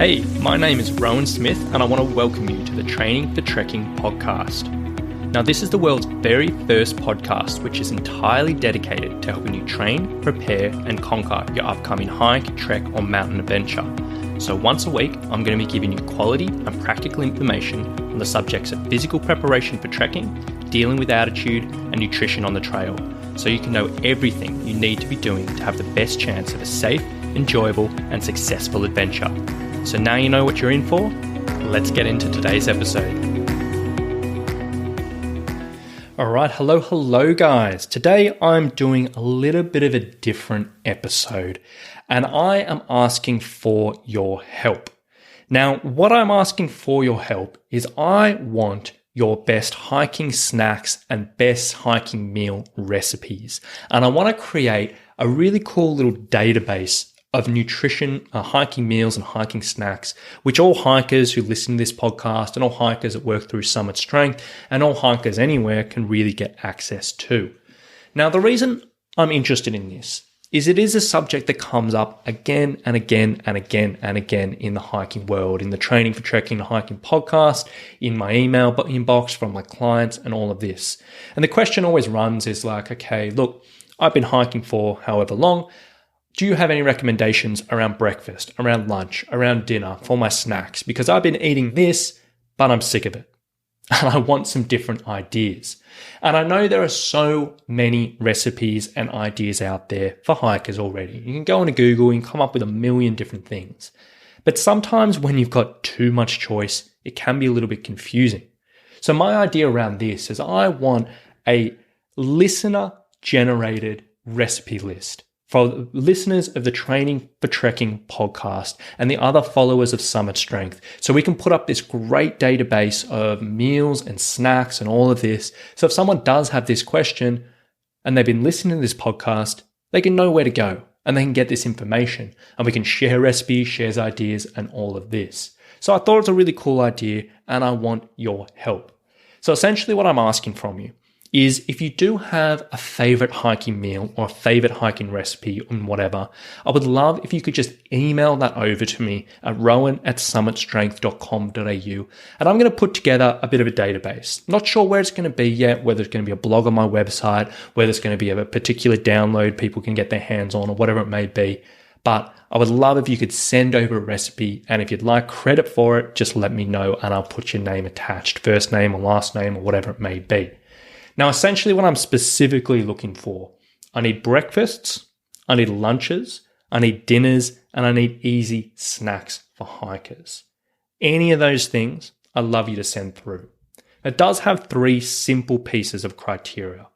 Hey, my name is Rowan Smith and I want to welcome you to the Training for Trekking podcast. Now, this is the world's very first podcast which is entirely dedicated to helping you train, prepare and conquer your upcoming hike, trek or mountain adventure. So once a week, I'm going to be giving you quality and practical information on the subjects of physical preparation for trekking, dealing with altitude and nutrition on the trail, so you can know everything you need to be doing to have the best chance of a safe, enjoyable and successful adventure. So now you know what you're in for. Let's get into today's episode. Alright, hello guys. Today I'm doing a little bit of a different episode and I am asking for your help. Now, what I'm asking for your help is I want your best hiking snacks and best hiking meal recipes. And I want to create a really cool little database of nutrition, hiking meals and hiking snacks, which all hikers who listen to this podcast and all hikers that work through Summit Strength and all hikers anywhere can really get access to. Now, the reason I'm interested in this is it is a subject that comes up again and again and again and again in the hiking world, in the Training for Trekking and Hiking podcast, in my email inbox from my clients and all of this. And the question always runs is like, okay, look, I've been hiking for however long. Do you have any recommendations around breakfast, around lunch, around dinner for my snacks? Because I've been eating this, but I'm sick of it. And I want some different ideas. And I know there are so many recipes and ideas out there for hikers already. You can go into Google and come up with a million different things. But sometimes when you've got too much choice, it can be a little bit confusing. So my idea around this is I want a listener-generated recipe list for listeners of the Training for Trekking podcast and the other followers of Summit Strength. So we can put up this great database of meals and snacks and all of this. So if someone does have this question and they've been listening to this podcast, they can know where to go and they can get this information and we can share recipes, share ideas and all of this. So I thought it was a really cool idea and I want your help. So essentially what I'm asking from you is if you do have a favorite hiking meal or a favorite hiking recipe and whatever, I would love if you could just email that over to me at rowan@summitstrength.com.au and I'm going to put together a bit of a database. Not sure where it's going to be yet, whether it's going to be a blog on my website, whether it's going to be a particular download people can get their hands on or whatever it may be. But I would love if you could send over a recipe and if you'd like credit for it, just let me know and I'll put your name attached, first name or last name or whatever it may be. Now, essentially what I'm specifically looking for, I need breakfasts, I need lunches, I need dinners, and I need easy snacks for hikers. Any of those things, I'd love you to send through. It does have 3 simple pieces of criteria.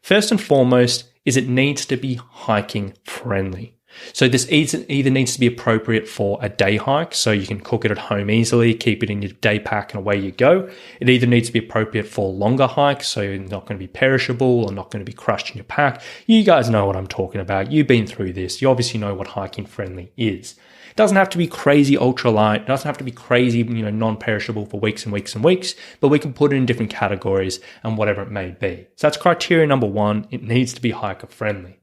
First and foremost is it needs to be hiking friendly. So this either needs to be appropriate for a day hike, so you can cook it at home easily, keep it in your day pack and away you go. It either needs to be appropriate for longer hikes, so you're not going to be perishable or not going to be crushed in your pack. You guys know what I'm talking about. You've been through this. You obviously know what hiking friendly is. It doesn't have to be crazy ultralight. It doesn't have to be crazy, non-perishable for weeks and weeks and weeks, but we can put it in different categories and whatever it may be. So that's criteria number 1. It needs to be hiker friendly.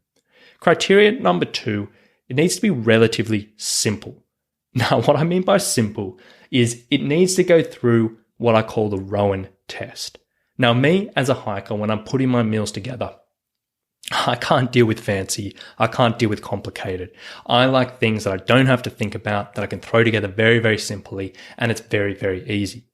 Criteria number 2, it needs to be relatively simple. Now, what I mean by simple is it needs to go through what I call the Rowan test. Now, me as a hiker, when I'm putting my meals together, I can't deal with fancy. I can't deal with complicated. I like things that I don't have to think about, that I can throw together very, very simply, and it's very, very easy.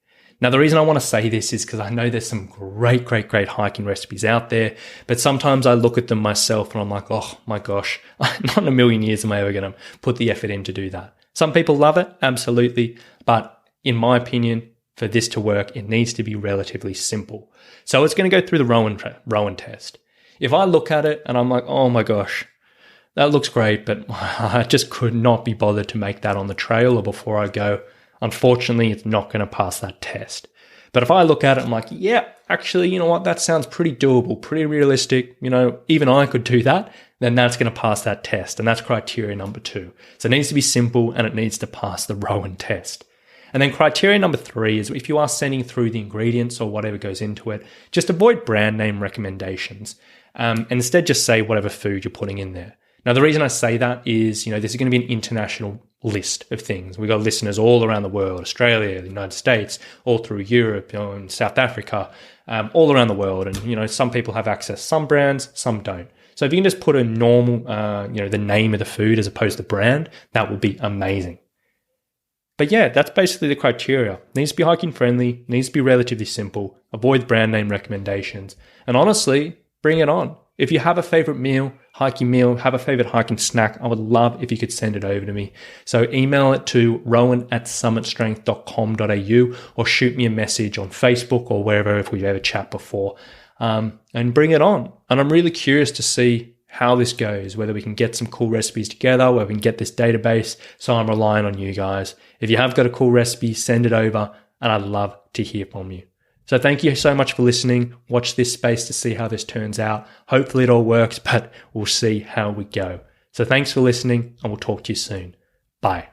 Now, the reason I want to say this is because I know there's some great hiking recipes out there, but sometimes I look at them myself and I'm like, oh my gosh, not in a million years am I ever going to put the effort in to do that. Some people love it, absolutely, but in my opinion, for this to work, it needs to be relatively simple. So it's going to go through the Rowan test. If I look at it and I'm like, oh my gosh, that looks great, but I just could not be bothered to make that on the trail or before I go, unfortunately, it's not going to pass that test. But if I look at it, I'm like, yeah, actually, you know what? That sounds pretty doable, pretty realistic. Even I could do that. Then that's going to pass that test. And that's criteria number 2. So it needs to be simple and it needs to pass the Rowan test. And then criteria number 3 is if you are sending through the ingredients or whatever goes into it, just avoid brand name recommendations. And instead just say whatever food you're putting in there. Now, the reason I say that is, this is going to be an international list of things. We got listeners all around the world, Australia, the United States, all through Europe, and South Africa, all around the world. And, some people have access to some brands, some don't. So if you can just put a normal, the name of the food as opposed to brand, that would be amazing. But yeah, that's basically the criteria. Needs to be hiking friendly, needs to be relatively simple, avoid brand name recommendations, and honestly, bring it on. If you have a favorite hiking meal, have a favorite hiking snack, I would love if you could send it over to me. So email it to rowan@summitstrength.com.au or shoot me a message on Facebook or wherever if we've ever chat before, and bring it on. And I'm really curious to see how this goes, whether we can get some cool recipes together, whether we can get this database. So I'm relying on you guys. If you have got a cool recipe, send it over, and I'd love to hear from you. So thank you so much for listening. Watch this space to see how this turns out. Hopefully it all works, but we'll see how we go. So thanks for listening, and we'll talk to you soon. Bye.